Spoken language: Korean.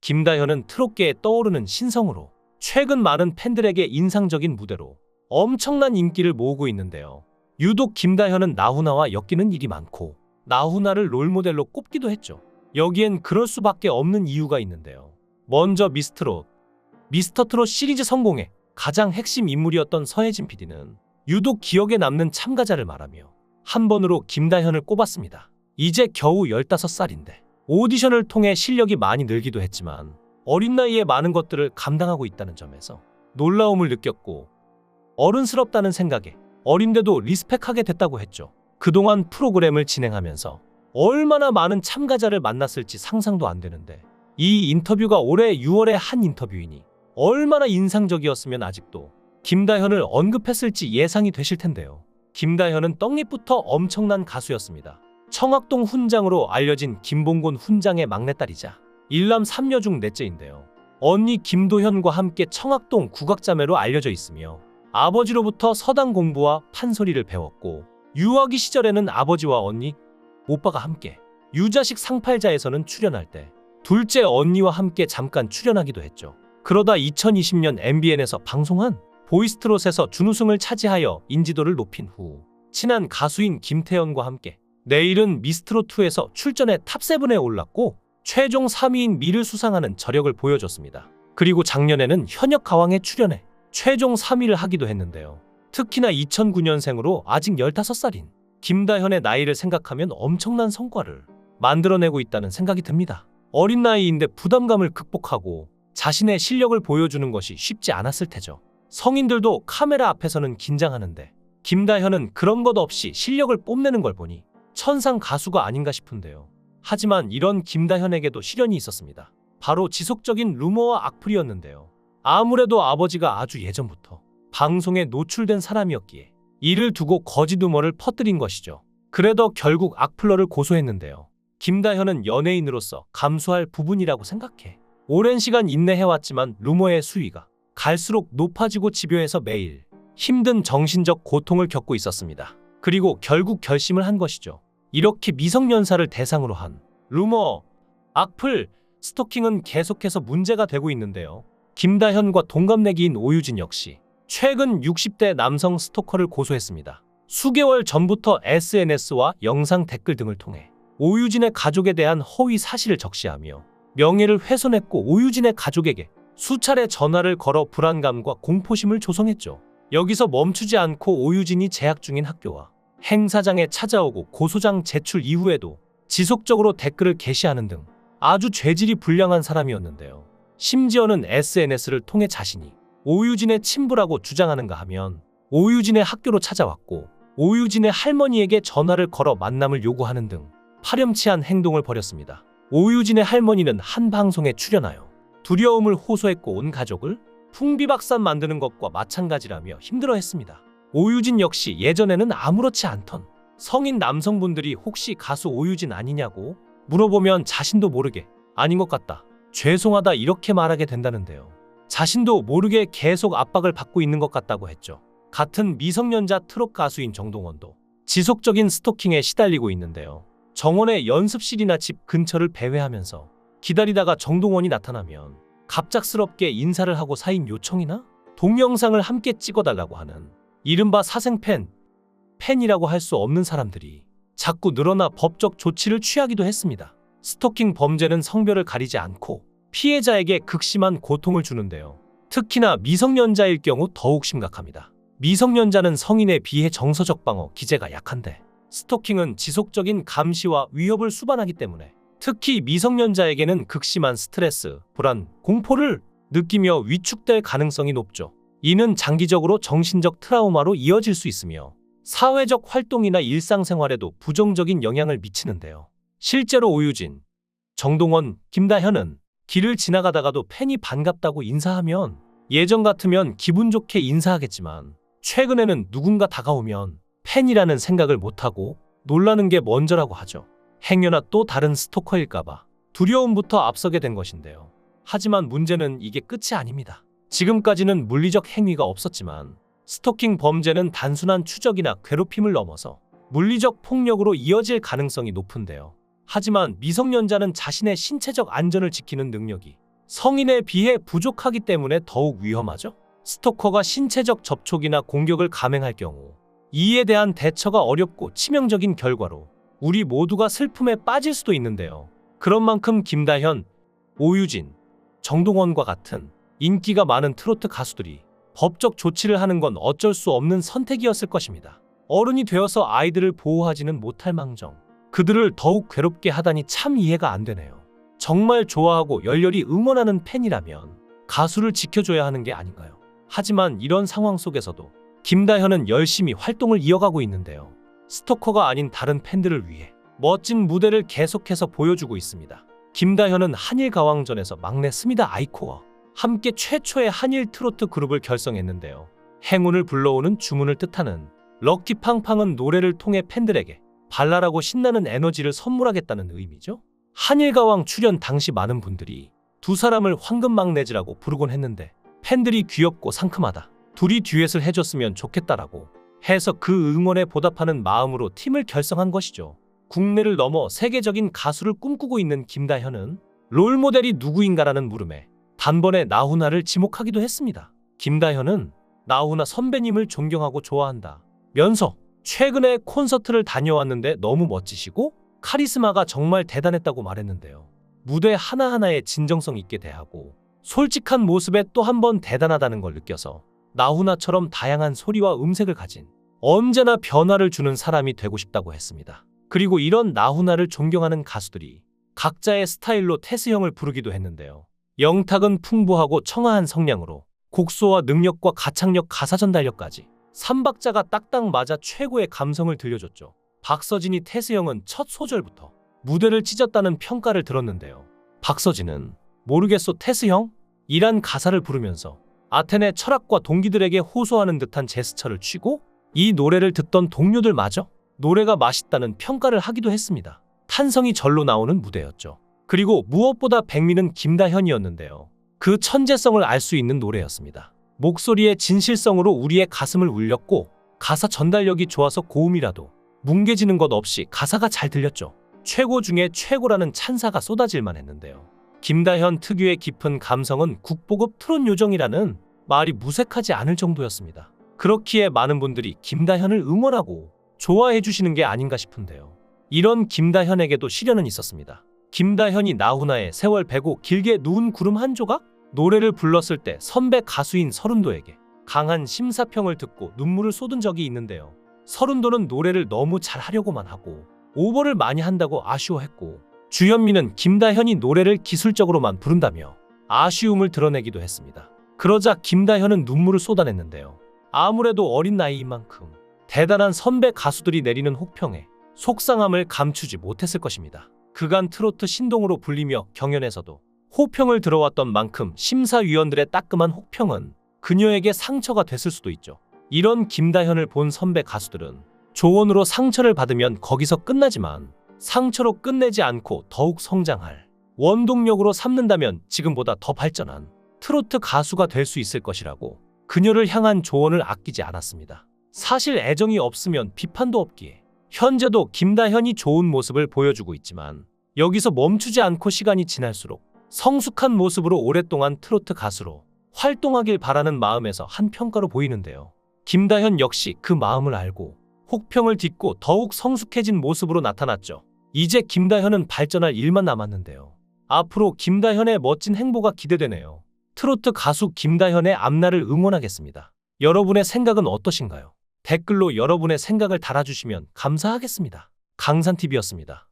김다현은 트롯계에 떠오르는 신성으로 최근 많은 팬들에게 인상적인 무대로 엄청난 인기를 모으고 있는데요. 유독 김다현은 나훈아와 엮이는 일이 많고 나훈아를 롤모델로 꼽기도 했죠. 여기엔 그럴 수밖에 없는 이유가 있는데요. 먼저 미스터트롯 시리즈 성공의 가장 핵심 인물이었던 서혜진 PD는 유독 기억에 남는 참가자를 말하며 한 번으로 김다현을 꼽았습니다. 이제 겨우 15살인데 오디션을 통해 실력이 많이 늘기도 했지만 어린 나이에 많은 것들을 감당하고 있다는 점에서 놀라움을 느꼈고 어른스럽다는 생각에 어린데도 리스펙하게 됐다고 했죠. 그동안 프로그램을 진행하면서 얼마나 많은 참가자를 만났을지 상상도 안 되는데 이 인터뷰가 올해 6월의 한 인터뷰이니 얼마나 인상적이었으면 아직도 김다현을 언급했을지 예상이 되실 텐데요. 김다현은 떡잎부터 엄청난 가수였습니다. 청학동 훈장으로 알려진 김봉곤 훈장의 막내딸이자 일남 3녀 중 넷째인데요. 언니 김도현과 함께 청학동 국악자매로 알려져 있으며 아버지로부터 서당 공부와 판소리를 배웠고 유아기 시절에는 아버지와 언니, 오빠가 함께 유자식 상팔자에서는 출연할 때 둘째 언니와 함께 잠깐 출연하기도 했죠. 그러다 2020년 MBN에서 방송한 보이스트롯에서 준우승을 차지하여 인지도를 높인 후 친한 가수인 김태연과 함께 내일은 미스트롯2에서 출전해 탑7에 올랐고 최종 3위인 미를 수상하는 저력을 보여줬습니다. 그리고 작년에는 현역 가왕에 출연해 최종 3위를 하기도 했는데요. 특히나 2009년생으로 아직 15살인 김다현의 나이를 생각하면 엄청난 성과를 만들어내고 있다는 생각이 듭니다. 어린 나이인데 부담감을 극복하고 자신의 실력을 보여주는 것이 쉽지 않았을 테죠. 성인들도 카메라 앞에서는 긴장하는데 김다현은 그런 것 없이 실력을 뽐내는 걸 보니 천상 가수가 아닌가 싶은데요. 하지만 이런 김다현에게도 시련이 있었습니다. 바로 지속적인 루머와 악플이었는데요. 아무래도 아버지가 아주 예전부터 방송에 노출된 사람이었기에 이를 두고 거짓 루머를 퍼뜨린 것이죠. 그래도 결국 악플러를 고소했는데요. 김다현은 연예인으로서 감수할 부분이라고 생각해 오랜 시간 인내해왔지만 루머의 수위가 갈수록 높아지고 집요해서 매일 힘든 정신적 고통을 겪고 있었습니다. 그리고 결국 결심을 한 것이죠. 이렇게 미성년자를 대상으로 한 루머, 악플, 스토킹은 계속해서 문제가 되고 있는데요. 김다현과 동갑내기인 오유진 역시 최근 60대 남성 스토커를 고소했습니다. 수개월 전부터 SNS와 영상 댓글 등을 통해 오유진의 가족에 대한 허위 사실을 적시하며 명예를 훼손했고 오유진의 가족에게 수차례 전화를 걸어 불안감과 공포심을 조성했죠. 여기서 멈추지 않고 오유진이 재학 중인 학교와 행사장에 찾아오고 고소장 제출 이후에도 지속적으로 댓글을 게시하는 등 아주 죄질이 불량한 사람이었는데요. 심지어는 SNS를 통해 자신이 오유진의 친부라고 주장하는가 하면 오유진의 학교로 찾아왔고 오유진의 할머니에게 전화를 걸어 만남을 요구하는 등 파렴치한 행동을 벌였습니다. 오유진의 할머니는 한 방송에 출연하여 두려움을 호소했고 온 가족을 풍비박산 만드는 것과 마찬가지라며 힘들어했습니다. 오유진 역시 예전에는 아무렇지 않던 성인 남성분들이 혹시 가수 오유진 아니냐고 물어보면 자신도 모르게 아닌 것 같다, 죄송하다 이렇게 말하게 된다는데요. 자신도 모르게 계속 압박을 받고 있는 것 같다고 했죠. 같은 미성년자 트롯 가수인 정동원도 지속적인 스토킹에 시달리고 있는데요. 정원의 연습실이나 집 근처를 배회하면서 기다리다가 정동원이 나타나면 갑작스럽게 인사를 하고 사인 요청이나 동영상을 함께 찍어달라고 하는 이른바 사생팬, 팬이라고 할 수 없는 사람들이 자꾸 늘어나 법적 조치를 취하기도 했습니다. 스토킹 범죄는 성별을 가리지 않고 피해자에게 극심한 고통을 주는데요. 특히나 미성년자일 경우 더욱 심각합니다. 미성년자는 성인에 비해 정서적 방어 기제가 약한데 스토킹은 지속적인 감시와 위협을 수반하기 때문에 특히 미성년자에게는 극심한 스트레스, 불안, 공포를 느끼며 위축될 가능성이 높죠. 이는 장기적으로 정신적 트라우마로 이어질 수 있으며 사회적 활동이나 일상생활에도 부정적인 영향을 미치는데요. 실제로 오유진, 정동원, 김다현은 길을 지나가다가도 팬이 반갑다고 인사하면 예전 같으면 기분 좋게 인사하겠지만 최근에는 누군가 다가오면 팬이라는 생각을 못하고 놀라는 게 먼저라고 하죠. 행여나 또 다른 스토커일까봐 두려움부터 앞서게 된 것인데요. 하지만 문제는 이게 끝이 아닙니다. 지금까지는 물리적 행위가 없었지만 스토킹 범죄는 단순한 추적이나 괴롭힘을 넘어서 물리적 폭력으로 이어질 가능성이 높은데요. 하지만 미성년자는 자신의 신체적 안전을 지키는 능력이 성인에 비해 부족하기 때문에 더욱 위험하죠. 스토커가 신체적 접촉이나 공격을 감행할 경우 이에 대한 대처가 어렵고 치명적인 결과로 우리 모두가 슬픔에 빠질 수도 있는데요. 그런 만큼 김다현, 오유진, 정동원과 같은 인기가 많은 트로트 가수들이 법적 조치를 하는 건 어쩔 수 없는 선택이었을 것입니다. 어른이 되어서 아이들을 보호하지는 못할 망정 그들을 더욱 괴롭게 하다니 참 이해가 안 되네요. 정말 좋아하고 열렬히 응원하는 팬이라면 가수를 지켜줘야 하는 게 아닌가요? 하지만 이런 상황 속에서도 김다현은 열심히 활동을 이어가고 있는데요. 스토커가 아닌 다른 팬들을 위해 멋진 무대를 계속해서 보여주고 있습니다. 김다현은 한일가왕전에서 막내 스미다 아이코와 함께 최초의 한일 트로트 그룹을 결성했는데요. 행운을 불러오는 주문을 뜻하는 럭키팡팡은 노래를 통해 팬들에게 발랄하고 신나는 에너지를 선물하겠다는 의미죠. 한일가왕 출연 당시 많은 분들이 두 사람을 황금막내즈라고 부르곤 했는데 팬들이 귀엽고 상큼하다, 둘이 듀엣을 해줬으면 좋겠다라고 해서 그 응원에 보답하는 마음으로 팀을 결성한 것이죠. 국내를 넘어 세계적인 가수를 꿈꾸고 있는 김다현은 롤모델이 누구인가라는 물음에 단번에 나훈아를 지목하기도 했습니다. 김다현은 나훈아 선배님을 존경하고 좋아한다 면서 최근에 콘서트를 다녀왔는데 너무 멋지시고 카리스마가 정말 대단했다고 말했는데요. 무대 하나하나에 진정성 있게 대하고 솔직한 모습에 또 한 번 대단하다는 걸 느껴서 나훈아처럼 다양한 소리와 음색을 가진 언제나 변화를 주는 사람이 되고 싶다고 했습니다. 그리고 이런 나훈아를 존경하는 가수들이 각자의 스타일로 태스형을 부르기도 했는데요. 영탁은 풍부하고 청아한 성량으로 곡소와 능력과 가창력, 가사 전달력까지 삼박자가 딱딱 맞아 최고의 감성을 들려줬죠. 박서진이 태스형은 첫 소절부터 무대를 찢었다는 평가를 들었는데요. 박서진은 모르겠소 태스형? 이란 가사를 부르면서 아테네 철학과 동기들에게 호소하는 듯한 제스처를 취고 이 노래를 듣던 동료들마저 노래가 맛있다는 평가를 하기도 했습니다. 탄성이 절로 나오는 무대였죠. 그리고 무엇보다 백미는 김다현이었는데요. 그 천재성을 알 수 있는 노래였습니다. 목소리의 진실성으로 우리의 가슴을 울렸고 가사 전달력이 좋아서 고음이라도 뭉개지는 것 없이 가사가 잘 들렸죠. 최고 중에 최고라는 찬사가 쏟아질만 했는데요. 김다현 특유의 깊은 감성은 국보급 트롯 요정이라는 말이 무색하지 않을 정도였습니다. 그렇기에 많은 분들이 김다현을 응원하고 좋아해 주시는 게 아닌가 싶은데요. 이런 김다현에게도 시련은 있었습니다. 김다현이 나훈아의 세월 베고 길게 누운 구름 한 조각? 노래를 불렀을 때 선배 가수인 서른도에게 강한 심사평을 듣고 눈물을 쏟은 적이 있는데요. 서른도는 노래를 너무 잘하려고만 하고 오버를 많이 한다고 아쉬워했고 주현미는 김다현이 노래를 기술적으로만 부른다며 아쉬움을 드러내기도 했습니다. 그러자 김다현은 눈물을 쏟아냈는데요. 아무래도 어린 나이인 만큼 대단한 선배 가수들이 내리는 혹평에 속상함을 감추지 못했을 것입니다. 그간 트로트 신동으로 불리며 경연에서도 호평을 들어왔던 만큼 심사위원들의 따끔한 혹평은 그녀에게 상처가 됐을 수도 있죠. 이런 김다현을 본 선배 가수들은 조언으로 상처를 받으면 거기서 끝나지만 상처로 끝내지 않고 더욱 성장할 원동력으로 삼는다면 지금보다 더 발전한 트로트 가수가 될 수 있을 것이라고 그녀를 향한 조언을 아끼지 않았습니다. 사실 애정이 없으면 비판도 없기에 현재도 김다현이 좋은 모습을 보여주고 있지만 여기서 멈추지 않고 시간이 지날수록 성숙한 모습으로 오랫동안 트로트 가수로 활동하길 바라는 마음에서 한 평가로 보이는데요. 김다현 역시 그 마음을 알고 혹평을 딛고 더욱 성숙해진 모습으로 나타났죠. 이제 김다현은 발전할 일만 남았는데요. 앞으로 김다현의 멋진 행보가 기대되네요. 트로트 가수 김다현의 앞날을 응원하겠습니다. 여러분의 생각은 어떠신가요? 댓글로 여러분의 생각을 달아주시면 감사하겠습니다. 강산TV였습니다.